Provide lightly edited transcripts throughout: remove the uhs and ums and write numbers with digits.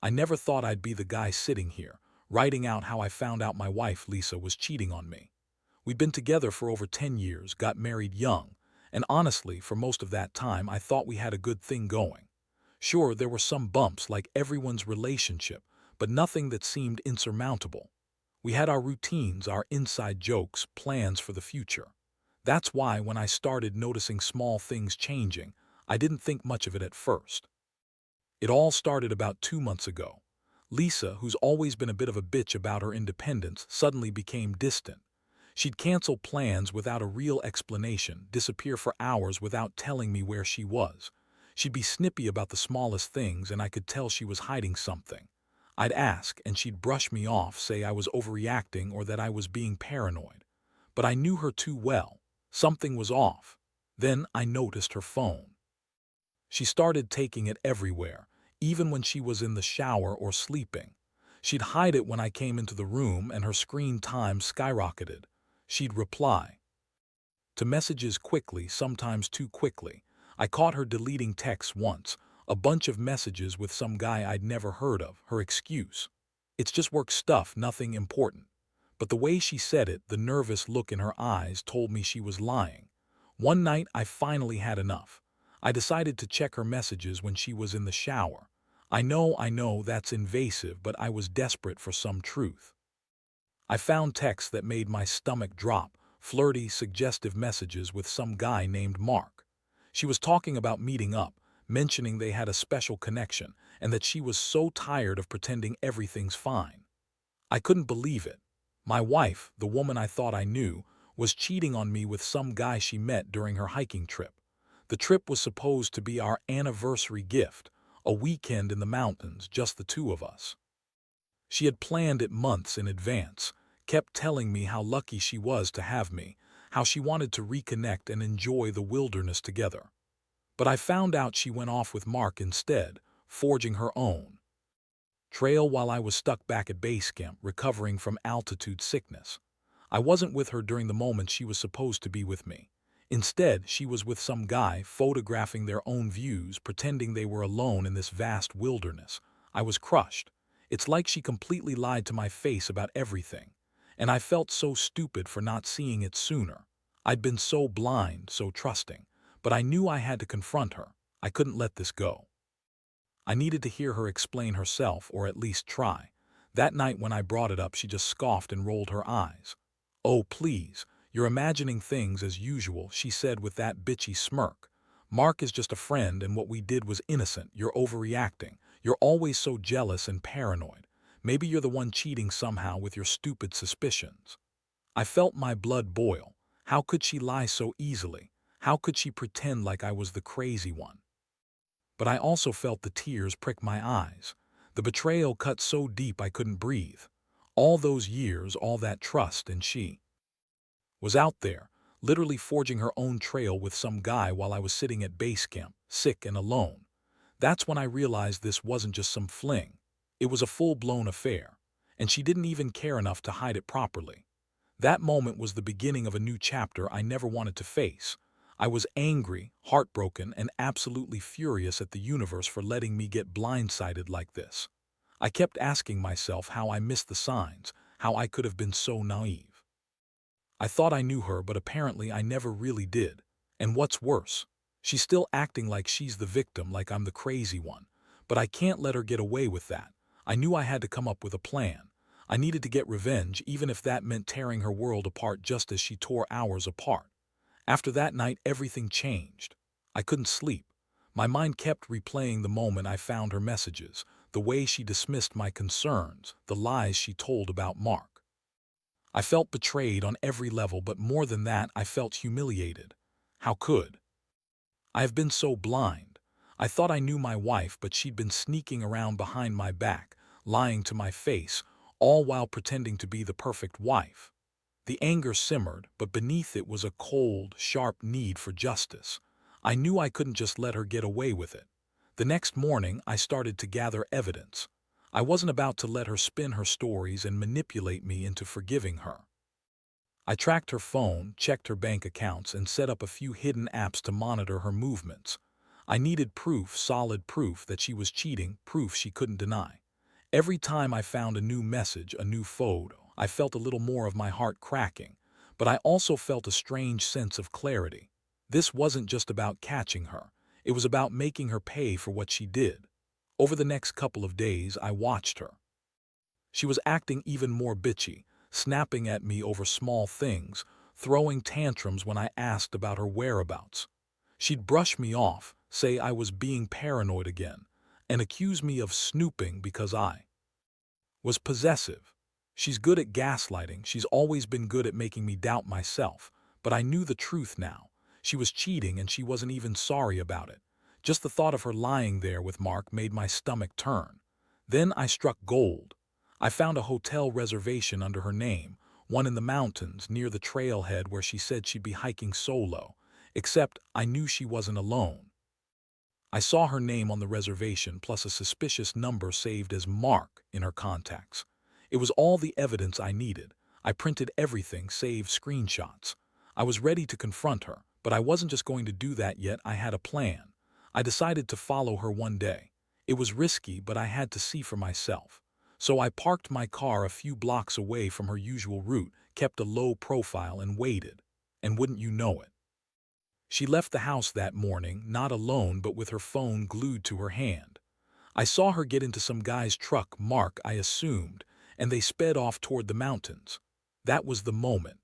I never thought I'd be the guy sitting here, writing out how I found out my wife, Lisa, was cheating on me. We'd been together for over 10 years, got married young, and honestly, for most of that time, I thought we had a good thing going. Sure, there were some bumps like everyone's relationship, but nothing that seemed insurmountable. We had our routines, our inside jokes, plans for the future. That's why when I started noticing small things changing, I didn't think much of it at first. It all started about 2 months ago. Lisa, who's always been a bit of a bitch about her independence, suddenly became distant. She'd cancel plans without a real explanation, disappear for hours without telling me where she was. She'd be snippy about the smallest things, and I could tell she was hiding something. I'd ask, and she'd brush me off, say I was overreacting or that I was being paranoid. But I knew her too well. Something was off. Then I noticed her phone. She started taking it everywhere, even when she was in the shower or sleeping. She'd hide it when I came into the room and her screen time skyrocketed. She'd reply to messages quickly, sometimes too quickly. I caught her deleting texts once, a bunch of messages with some guy I'd never heard of, her excuse. It's just work stuff, nothing important. But the way she said it, the nervous look in her eyes, told me she was lying. One night, I finally had enough. I decided to check her messages when she was in the shower. I know that's invasive, but I was desperate for some truth. I found texts that made my stomach drop, flirty, suggestive messages with some guy named Mark. She was talking about meeting up, mentioning they had a special connection, and that she was so tired of pretending everything's fine. I couldn't believe it. My wife, the woman I thought I knew, was cheating on me with some guy she met during her hiking trip. The trip was supposed to be our anniversary gift, a weekend in the mountains, just the two of us. She had planned it months in advance, kept telling me how lucky she was to have me, how she wanted to reconnect and enjoy the wilderness together. But I found out she went off with Mark instead, forging her own trail while I was stuck back at base camp, recovering from altitude sickness. I wasn't with her during the moment she was supposed to be with me. Instead, she was with some guy photographing their own views, pretending they were alone in this vast wilderness. I was crushed. It's like she completely lied to my face about everything. And I felt so stupid for not seeing it sooner. I'd been so blind, so trusting. But I knew I had to confront her. I couldn't let this go. I needed to hear her explain herself, or at least try. That night when I brought it up, she just scoffed and rolled her eyes. "Oh, please, you're imagining things as usual," she said with that bitchy smirk. "Mark is just a friend and what we did was innocent. You're overreacting. You're always so jealous and paranoid. Maybe you're the one cheating somehow with your stupid suspicions." I felt my blood boil. How could she lie so easily? How could she pretend like I was the crazy one? But I also felt the tears prick my eyes. The betrayal cut so deep I couldn't breathe. All those years, all that trust, and she was out there, literally forging her own trail with some guy while I was sitting at base camp, sick and alone. That's when I realized this wasn't just some fling. It was a full-blown affair, and she didn't even care enough to hide it properly. That moment was the beginning of a new chapter I never wanted to face. I was angry, heartbroken, and absolutely furious at the universe for letting me get blindsided like this. I kept asking myself how I missed the signs, how I could have been so naive. I thought I knew her, but apparently I never really did. And what's worse, she's still acting like she's the victim, like I'm the crazy one. But I can't let her get away with that. I knew I had to come up with a plan. I needed to get revenge, even if that meant tearing her world apart just as she tore ours apart. After that night, everything changed. I couldn't sleep. My mind kept replaying the moment I found her messages, the way she dismissed my concerns, the lies she told about Mark. I felt betrayed on every level, but more than that, I felt humiliated. How could I have been so blind? I thought I knew my wife, but she'd been sneaking around behind my back, lying to my face, all while pretending to be the perfect wife. The anger simmered, but beneath it was a cold, sharp need for justice. I knew I couldn't just let her get away with it. The next morning, I started to gather evidence. I wasn't about to let her spin her stories and manipulate me into forgiving her. I tracked her phone, checked her bank accounts, and set up a few hidden apps to monitor her movements. I needed proof, solid proof that she was cheating, proof she couldn't deny. Every time I found a new message, a new photo, I felt a little more of my heart cracking, but I also felt a strange sense of clarity. This wasn't just about catching her. It was about making her pay for what she did. Over the next couple of days, I watched her. She was acting even more bitchy, snapping at me over small things, throwing tantrums when I asked about her whereabouts. She'd brush me off, say I was being paranoid again, and accuse me of snooping because I was possessive. She's good at gaslighting, she's always been good at making me doubt myself, but I knew the truth now. She was cheating and she wasn't even sorry about it. Just the thought of her lying there with Mark made my stomach turn. Then I struck gold. I found a hotel reservation under her name, one in the mountains near the trailhead where she said she'd be hiking solo, except I knew she wasn't alone. I saw her name on the reservation plus a suspicious number saved as Mark in her contacts. It was all the evidence I needed. I printed everything, saved screenshots. I was ready to confront her, but I wasn't just going to do that yet. I had a plan. I decided to follow her one day. It was risky, but I had to see for myself. So I parked my car a few blocks away from her usual route, kept a low profile, and waited. And wouldn't you know it, she left the house that morning, not alone but with her phone glued to her hand. I saw her get into some guy's truck, Mark, I assumed, and they sped off toward the mountains. That was the moment.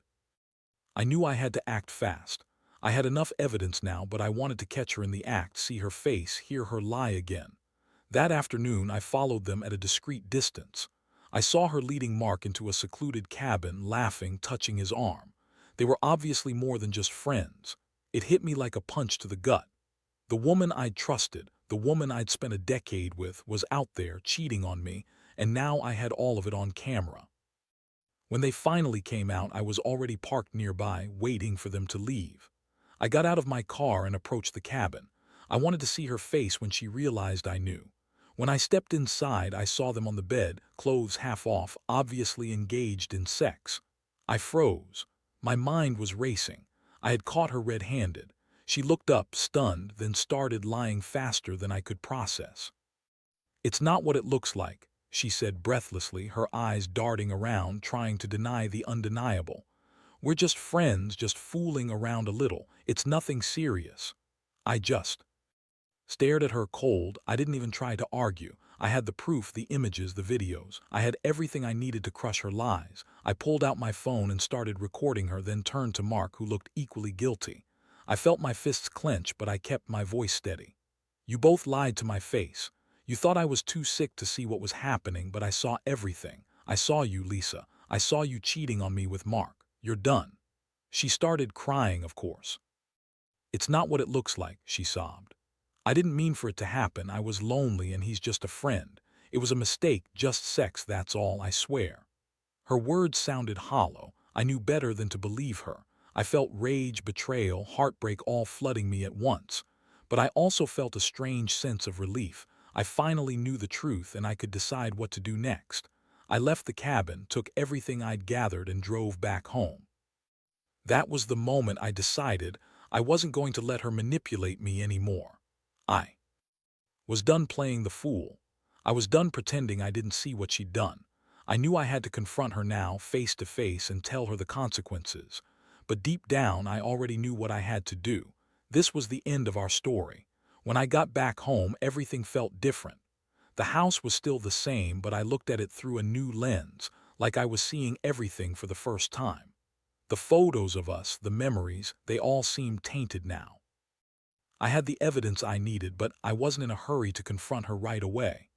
I knew I had to act fast. I had enough evidence now, but I wanted to catch her in the act, see her face, hear her lie again. That afternoon, I followed them at a discreet distance. I saw her leading Mark into a secluded cabin, laughing, touching his arm. They were obviously more than just friends. It hit me like a punch to the gut. The woman I'd trusted, the woman I'd spent a decade with, was out there cheating on me, and now I had all of it on camera. When they finally came out, I was already parked nearby, waiting for them to leave. I got out of my car and approached the cabin. I wanted to see her face when she realized I knew. When I stepped inside, I saw them on the bed, clothes half off, obviously engaged in sex. I froze. My mind was racing. I had caught her red-handed. She looked up, stunned, then started lying faster than I could process. "It's not what it looks like," she said breathlessly, her eyes darting around, trying to deny the undeniable. "We're just friends, just fooling around a little. It's nothing serious." I just stared at her cold. I didn't even try to argue. I had the proof, the images, the videos. I had everything I needed to crush her lies. I pulled out my phone and started recording her, then turned to Mark, who looked equally guilty. I felt my fists clench, but I kept my voice steady. "You both lied to my face. You thought I was too sick to see what was happening, but I saw everything. I saw you, Lisa. I saw you cheating on me with Mark. You're done." She started crying, of course. "It's not what it looks like," she sobbed. "I didn't mean for it to happen. I was lonely and he's just a friend. It was a mistake, just sex, that's all, I swear." Her words sounded hollow. I knew better than to believe her. I felt rage, betrayal, heartbreak all flooding me at once. But I also felt a strange sense of relief. I finally knew the truth and I could decide what to do next. I left the cabin, took everything I'd gathered and drove back home. That was the moment I decided I wasn't going to let her manipulate me anymore. I was done playing the fool. I was done pretending I didn't see what she'd done. I knew I had to confront her now, face to face, and tell her the consequences. But deep down, I already knew what I had to do. This was the end of our story. When I got back home, everything felt different. The house was still the same, but I looked at it through a new lens, like I was seeing everything for the first time. The photos of us, the memories, they all seemed tainted now. I had the evidence I needed, but I wasn't in a hurry to confront her right away.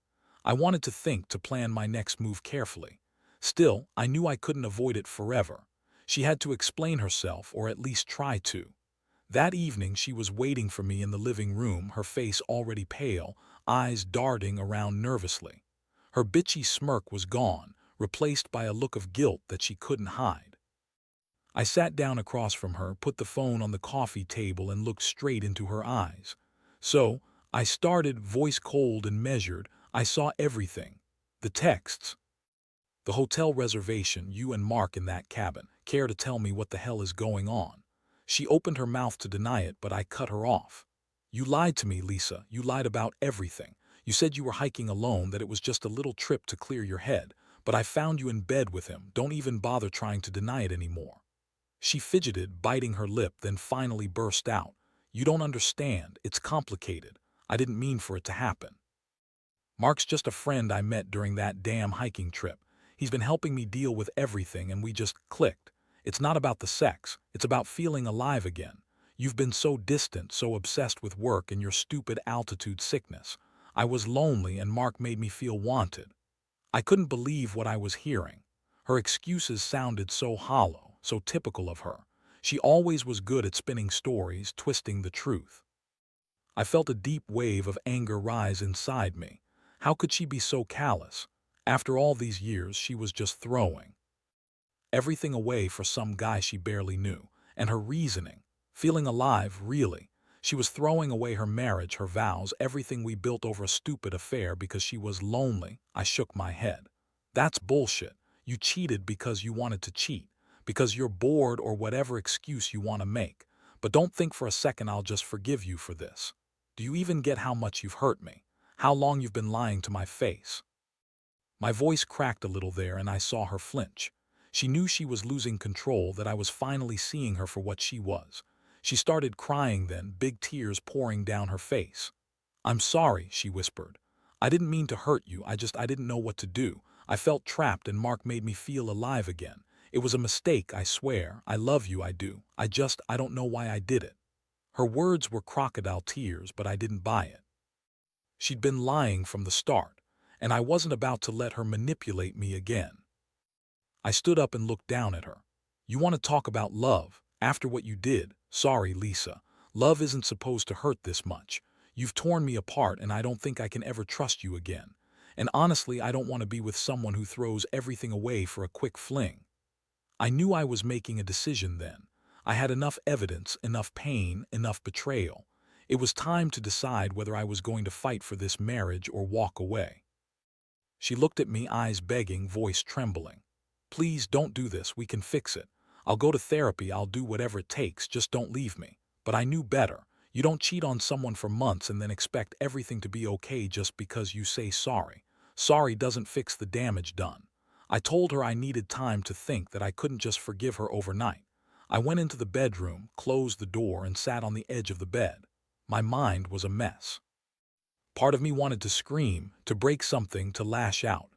I wanted to think, to plan my next move carefully. Still, I knew I couldn't avoid it forever. She had to explain herself, or at least try to. That evening she was waiting for me in the living room, her face already pale, eyes darting around nervously. Her bitchy smirk was gone, replaced by a look of guilt that she couldn't hide. I sat down across from her, put the phone on the coffee table and looked straight into her eyes. "So," I started, voice cold and measured. "I saw everything. The texts, the hotel reservation, you and Mark in that cabin. Care to tell me what the hell is going on?" She opened her mouth to deny it, but I cut her off. "You lied to me, Lisa. You lied about everything. You said you were hiking alone, that it was just a little trip to clear your head, but I found you in bed with him. Don't even bother trying to deny it anymore." She fidgeted, biting her lip, then finally burst out. "You don't understand. It's complicated. I didn't mean for it to happen. Mark's just a friend I met during that damn hiking trip. He's been helping me deal with everything and we just clicked. It's not about the sex. It's about feeling alive again. You've been so distant, so obsessed with work and your stupid altitude sickness. I was lonely and Mark made me feel wanted." I couldn't believe what I was hearing. Her excuses sounded so hollow, so typical of her. She always was good at spinning stories, twisting the truth. I felt a deep wave of anger rise inside me. How could she be so callous? After all these years, she was just throwing everything away for some guy she barely knew. And her reasoning, feeling alive, really. She was throwing away her marriage, her vows, everything we built over a stupid affair because she was lonely. I shook my head. That's bullshit. You cheated because you wanted to cheat, because you're bored or whatever excuse you want to make. But don't think for a second I'll just forgive you for this. Do you even get how much you've hurt me? How long you've been lying to my face? My voice cracked a little there and I saw her flinch. She knew she was losing control, that I was finally seeing her for what she was. She started crying then, big tears pouring down her face. "I'm sorry," she whispered. "I didn't mean to hurt you, I didn't know what to do. I felt trapped and Mark made me feel alive again. It was a mistake, I swear. I love you, I do. I don't know why I did it." Her words were crocodile tears, but I didn't buy it. She'd been lying from the start, and I wasn't about to let her manipulate me again. I stood up and looked down at her. "You want to talk about love? After what you did? Sorry, Lisa. Love isn't supposed to hurt this much. You've torn me apart and I don't think I can ever trust you again. And honestly, I don't want to be with someone who throws everything away for a quick fling." I knew I was making a decision then. I had enough evidence, enough pain, enough betrayal. It was time to decide whether I was going to fight for this marriage or walk away. She looked at me, eyes begging, voice trembling. "Please don't do this, we can fix it. I'll go to therapy, I'll do whatever it takes, just don't leave me." But I knew better. You don't cheat on someone for months and then expect everything to be okay just because you say sorry. Sorry doesn't fix the damage done. I told her I needed time to think, that I couldn't just forgive her overnight. I went into the bedroom, closed the door, and sat on the edge of the bed. My mind was a mess. Part of me wanted to scream, to break something, to lash out.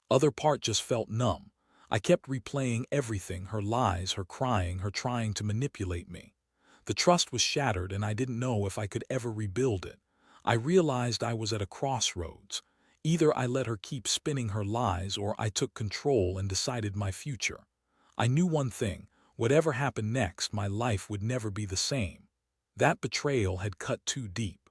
Other part just felt numb. I kept replaying everything, her lies, her crying, her trying to manipulate me. The trust was shattered and I didn't know if I could ever rebuild it. I realized I was at a crossroads. Either I let her keep spinning her lies or I took control and decided my future. I knew one thing, whatever happened next, my life would never be the same. That betrayal had cut too deep.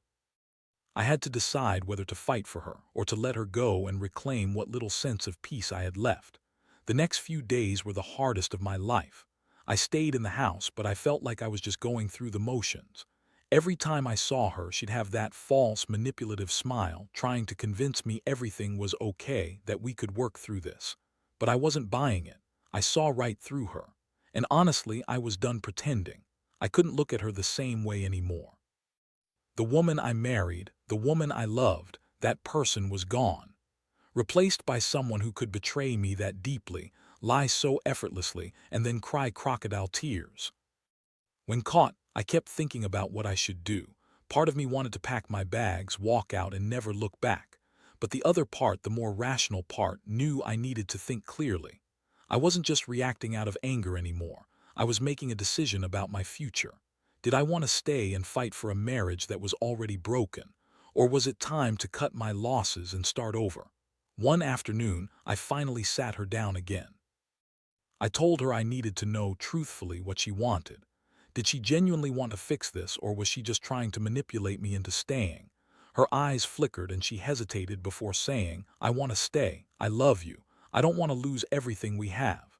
I had to decide whether to fight for her or to let her go and reclaim what little sense of peace I had left. The next few days were the hardest of my life. I stayed in the house, but I felt like I was just going through the motions. Every time I saw her, she'd have that false, manipulative smile, trying to convince me everything was okay, that we could work through this. But I wasn't buying it. I saw right through her. And honestly, I was done pretending. I couldn't look at her the same way anymore. The woman I married, the woman I loved, that person was gone. Replaced by someone who could betray me that deeply, lie so effortlessly, and then cry crocodile tears. When caught, I kept thinking about what I should do. Part of me wanted to pack my bags, walk out, and never look back. But the other part, the more rational part, knew I needed to think clearly. I wasn't just reacting out of anger anymore. I was making a decision about my future. Did I want to stay and fight for a marriage that was already broken? Or was it time to cut my losses and start over? One afternoon, I finally sat her down again. I told her I needed to know truthfully what she wanted. Did she genuinely want to fix this, or was she just trying to manipulate me into staying? Her eyes flickered and she hesitated before saying, "I want to stay. I love you. I don't want to lose everything we have."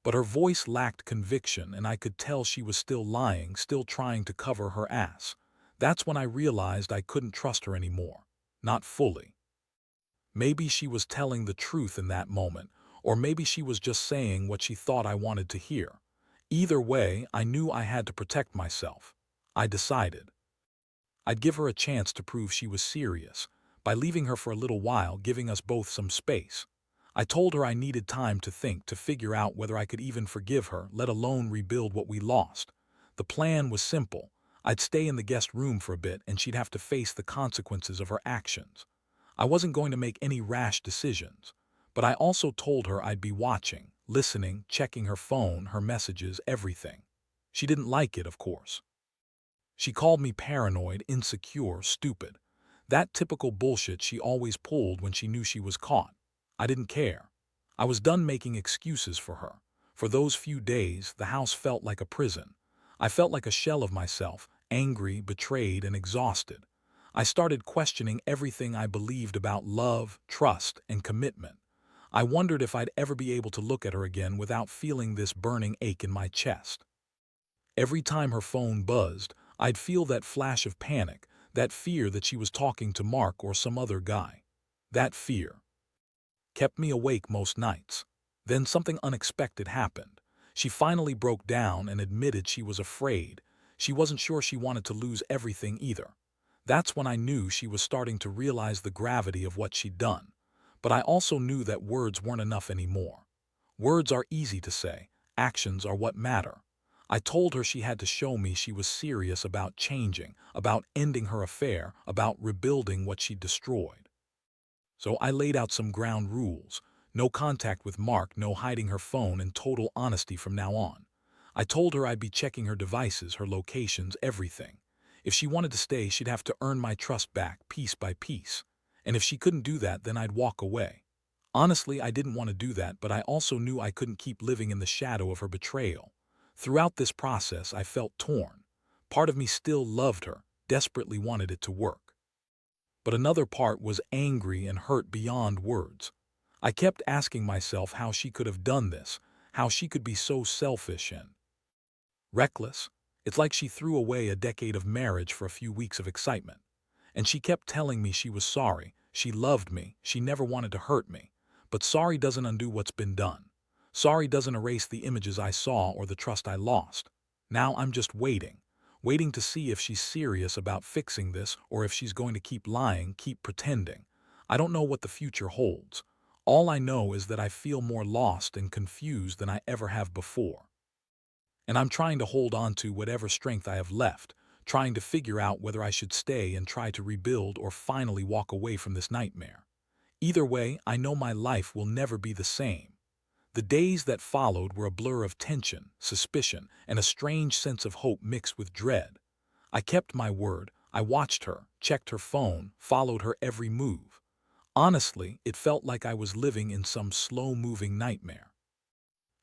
But her voice lacked conviction and I could tell she was still lying, still trying to cover her ass. That's when I realized I couldn't trust her anymore. Not fully. Maybe she was telling the truth in that moment, or maybe she was just saying what she thought I wanted to hear. Either way, I knew I had to protect myself. I decided. I'd give her a chance to prove she was serious, by leaving her for a little while, giving us both some space. I told her I needed time to think, to figure out whether I could even forgive her, let alone rebuild what we lost. The plan was simple. I'd stay in the guest room for a bit and she'd have to face the consequences of her actions. I wasn't going to make any rash decisions, but I also told her I'd be watching, listening, checking her phone, her messages, everything. She didn't like it, of course. She called me paranoid, insecure, stupid. That typical bullshit she always pulled when she knew she was caught. I didn't care. I was done making excuses for her. For those few days, the house felt like a prison. I felt like a shell of myself, angry, betrayed, and exhausted. I started questioning everything I believed about love, trust, and commitment. I wondered if I'd ever be able to look at her again without feeling this burning ache in my chest. Every time her phone buzzed, I'd feel that flash of panic, that fear that she was talking to Mark or some other guy. That fear kept me awake most nights. Then something unexpected happened. She finally broke down and admitted she was afraid. She wasn't sure she wanted to lose everything either. That's when I knew she was starting to realize the gravity of what she'd done. But I also knew that words weren't enough anymore. Words are easy to say, actions are what matter. I told her she had to show me she was serious about changing, about ending her affair, about rebuilding what she'd destroyed. So I laid out some ground rules. No contact with Mark, no hiding her phone, and total honesty from now on. I told her I'd be checking her devices, her locations, everything. If she wanted to stay, she'd have to earn my trust back, piece by piece. And if she couldn't do that, then I'd walk away. Honestly, I didn't want to do that, but I also knew I couldn't keep living in the shadow of her betrayal. Throughout this process, I felt torn. Part of me still loved her, desperately wanted it to work. But another part was angry and hurt beyond words. I kept asking myself how she could have done this, how she could be so selfish and reckless. It's like she threw away a decade of marriage for a few weeks of excitement. And she kept telling me she was sorry, she loved me, she never wanted to hurt me. But sorry doesn't undo what's been done. Sorry doesn't erase the images I saw or the trust I lost. Now I'm just waiting to see if she's serious about fixing this or if she's going to keep lying, keep pretending. I don't know what the future holds. All I know is that I feel more lost and confused than I ever have before. And I'm trying to hold on to whatever strength I have left, trying to figure out whether I should stay and try to rebuild or finally walk away from this nightmare. Either way, I know my life will never be the same. The days that followed were a blur of tension, suspicion, and a strange sense of hope mixed with dread. I kept my word. I watched her, checked her phone, followed her every move. Honestly, it felt like I was living in some slow-moving nightmare.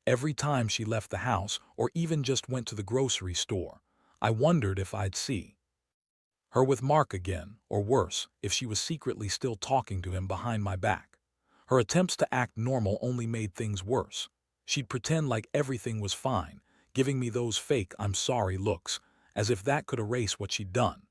Every time she left the house or even just went to the grocery store, I wondered if I'd see her with Mark again, or worse, if she was secretly still talking to him behind my back. Her attempts to act normal only made things worse. She'd pretend like everything was fine, giving me those fake "I'm sorry" looks, as if that could erase what she'd done.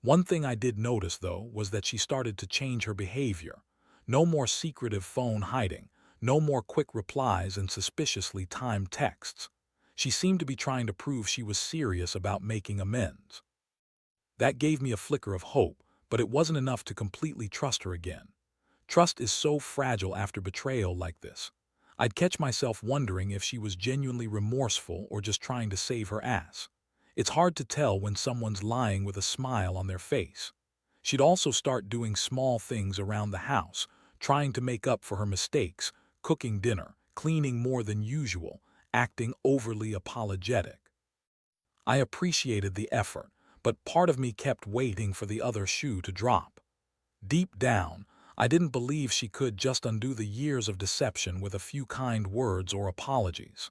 One thing I did notice, though, was that she started to change her behavior. No more secretive phone hiding, no more quick replies and suspiciously timed texts. She seemed to be trying to prove she was serious about making amends. That gave me a flicker of hope, but it wasn't enough to completely trust her again. Trust is so fragile after betrayal like this. I'd catch myself wondering if she was genuinely remorseful or just trying to save her ass. It's hard to tell when someone's lying with a smile on their face. She'd also start doing small things around the house, trying to make up for her mistakes, cooking dinner, cleaning more than usual, acting overly apologetic. I appreciated the effort, but part of me kept waiting for the other shoe to drop. Deep down, I didn't believe she could just undo the years of deception with a few kind words or apologies.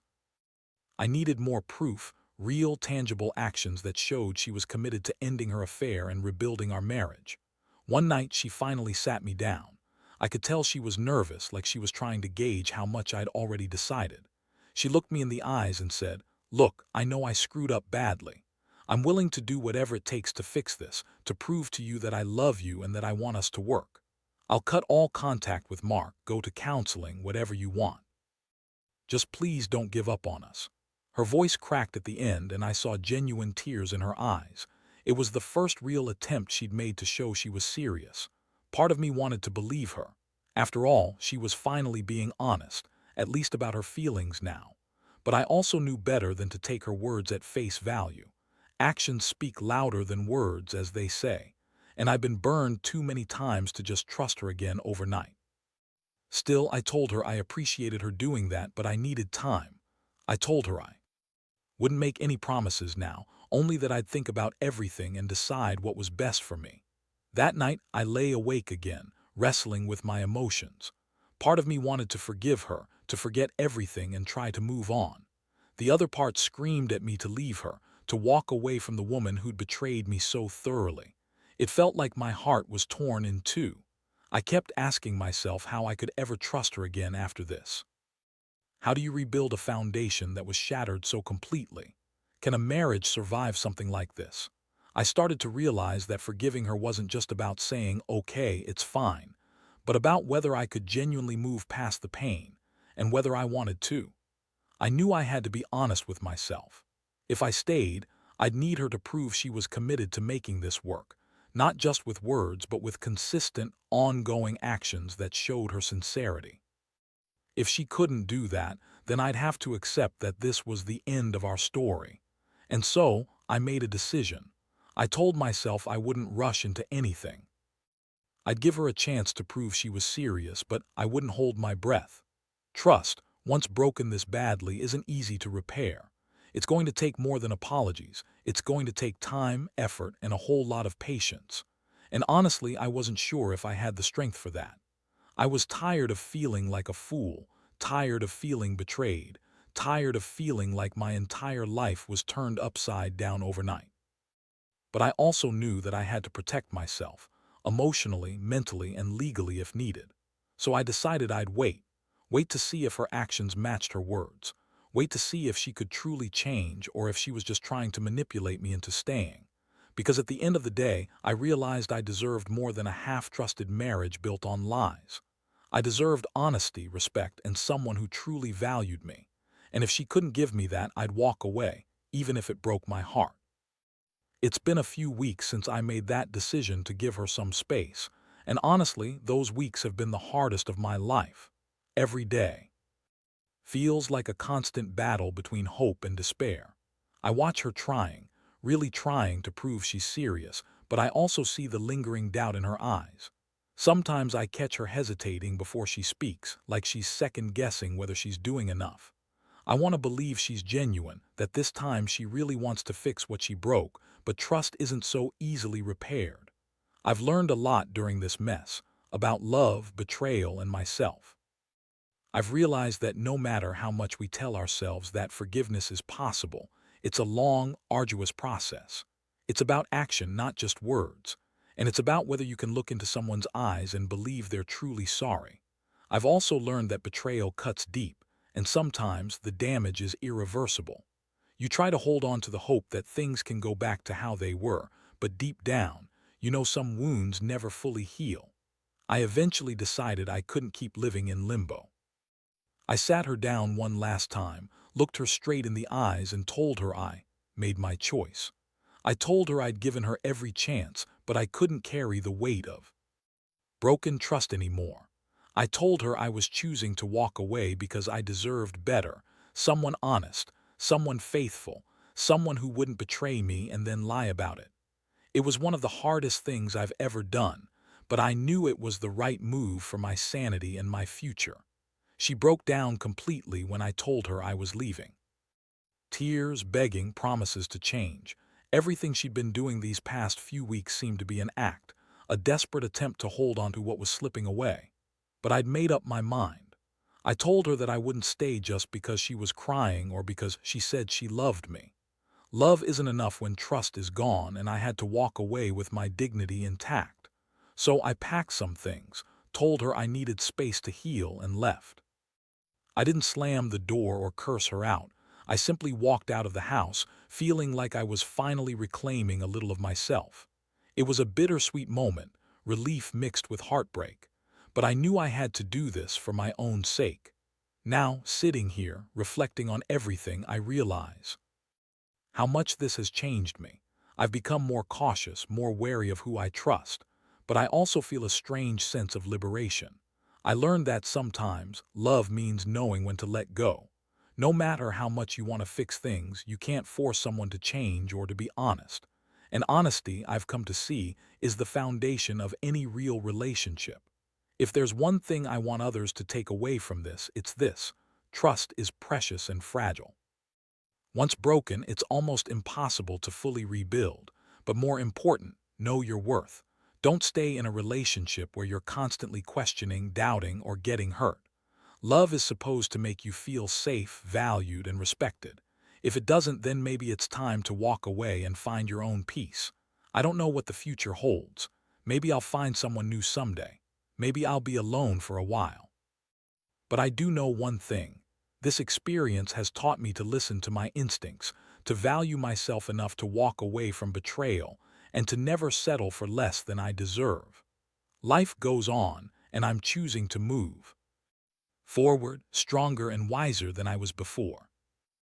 I needed more proof, real, tangible actions that showed she was committed to ending her affair and rebuilding our marriage. One night, she finally sat me down. I could tell she was nervous, like she was trying to gauge how much I'd already decided. She looked me in the eyes and said, "Look, I know I screwed up badly. I'm willing to do whatever it takes to fix this, to prove to you that I love you and that I want us to work. I'll cut all contact with Mark, go to counseling, whatever you want. Just please don't give up on us." Her voice cracked at the end and I saw genuine tears in her eyes. It was the first real attempt she'd made to show she was serious. Part of me wanted to believe her. After all, she was finally being honest, at least about her feelings now. But I also knew better than to take her words at face value. Actions speak louder than words, as they say, and I've been burned too many times to just trust her again overnight. Still, I told her I appreciated her doing that, but I needed time. I told her I wouldn't make any promises now, only that I'd think about everything and decide what was best for me. That night, I lay awake again, wrestling with my emotions. Part of me wanted to forgive her, to forget everything and try to move on. The other part screamed at me to leave her, to walk away from the woman who'd betrayed me so thoroughly. It felt like my heart was torn in two. I kept asking myself how I could ever trust her again after this. How do you rebuild a foundation that was shattered so completely? Can a marriage survive something like this? I started to realize that forgiving her wasn't just about saying, okay, it's fine, but about whether I could genuinely move past the pain, and whether I wanted to. I knew I had to be honest with myself. If I stayed, I'd need her to prove she was committed to making this work, not just with words, but with consistent, ongoing actions that showed her sincerity. If she couldn't do that, then I'd have to accept that this was the end of our story. And so, I made a decision. I told myself I wouldn't rush into anything. I'd give her a chance to prove she was serious, but I wouldn't hold my breath. Trust, once broken this badly, isn't easy to repair. It's going to take more than apologies. It's going to take time, effort, and a whole lot of patience. And honestly, I wasn't sure if I had the strength for that. I was tired of feeling like a fool, tired of feeling betrayed, tired of feeling like my entire life was turned upside down overnight. But I also knew that I had to protect myself, emotionally, mentally, and legally if needed. So I decided I'd wait to see if her actions matched her words, wait to see if she could truly change or if she was just trying to manipulate me into staying. Because at the end of the day, I realized I deserved more than a half-trusted marriage built on lies. I deserved honesty, respect, and someone who truly valued me. And if she couldn't give me that, I'd walk away, even if it broke my heart. It's been a few weeks since I made that decision to give her some space, and honestly, those weeks have been the hardest of my life. Every day feels like a constant battle between hope and despair. I watch her trying, really trying to prove she's serious, but I also see the lingering doubt in her eyes. Sometimes I catch her hesitating before she speaks, like she's second-guessing whether she's doing enough. I want to believe she's genuine, that this time she really wants to fix what she broke, but trust isn't so easily repaired. I've learned a lot during this mess, about love, betrayal, and myself. I've realized that no matter how much we tell ourselves that forgiveness is possible, it's a long, arduous process. It's about action, not just words. And it's about whether you can look into someone's eyes and believe they're truly sorry. I've also learned that betrayal cuts deep, and sometimes the damage is irreversible. You try to hold on to the hope that things can go back to how they were, but deep down, you know some wounds never fully heal. I eventually decided I couldn't keep living in limbo. I sat her down one last time, looked her straight in the eyes, and told her I made my choice. I told her I'd given her every chance, but I couldn't carry the weight of broken trust anymore. I told her I was choosing to walk away because I deserved better, someone honest, someone faithful, someone who wouldn't betray me and then lie about it. It was one of the hardest things I've ever done, but I knew it was the right move for my sanity and my future. She broke down completely when I told her I was leaving. Tears, begging, promises to change. Everything she'd been doing these past few weeks seemed to be an act, a desperate attempt to hold on to what was slipping away. But I'd made up my mind. I told her that I wouldn't stay just because she was crying or because she said she loved me. Love isn't enough when trust is gone, and I had to walk away with my dignity intact. So I packed some things, told her I needed space to heal, and left. I didn't slam the door or curse her out. I simply walked out of the house, feeling like I was finally reclaiming a little of myself. It was a bittersweet moment, relief mixed with heartbreak. But I knew I had to do this for my own sake. Now, sitting here, reflecting on everything, I realize how much this has changed me. I've become more cautious, more wary of who I trust, but I also feel a strange sense of liberation. I learned that sometimes love means knowing when to let go. No matter how much you want to fix things, you can't force someone to change or to be honest. And honesty, I've come to see, is the foundation of any real relationship. If there's one thing I want others to take away from this, it's this: trust is precious and fragile. Once broken, it's almost impossible to fully rebuild. But more important, know your worth. Don't stay in a relationship where you're constantly questioning, doubting, or getting hurt. Love is supposed to make you feel safe, valued, and respected. If it doesn't, then maybe it's time to walk away and find your own peace. I don't know what the future holds. Maybe I'll find someone new someday. Maybe I'll be alone for a while. But I do know one thing. This experience has taught me to listen to my instincts, to value myself enough to walk away from betrayal, and to never settle for less than I deserve. Life goes on, and I'm choosing to move forward, stronger and wiser than I was before.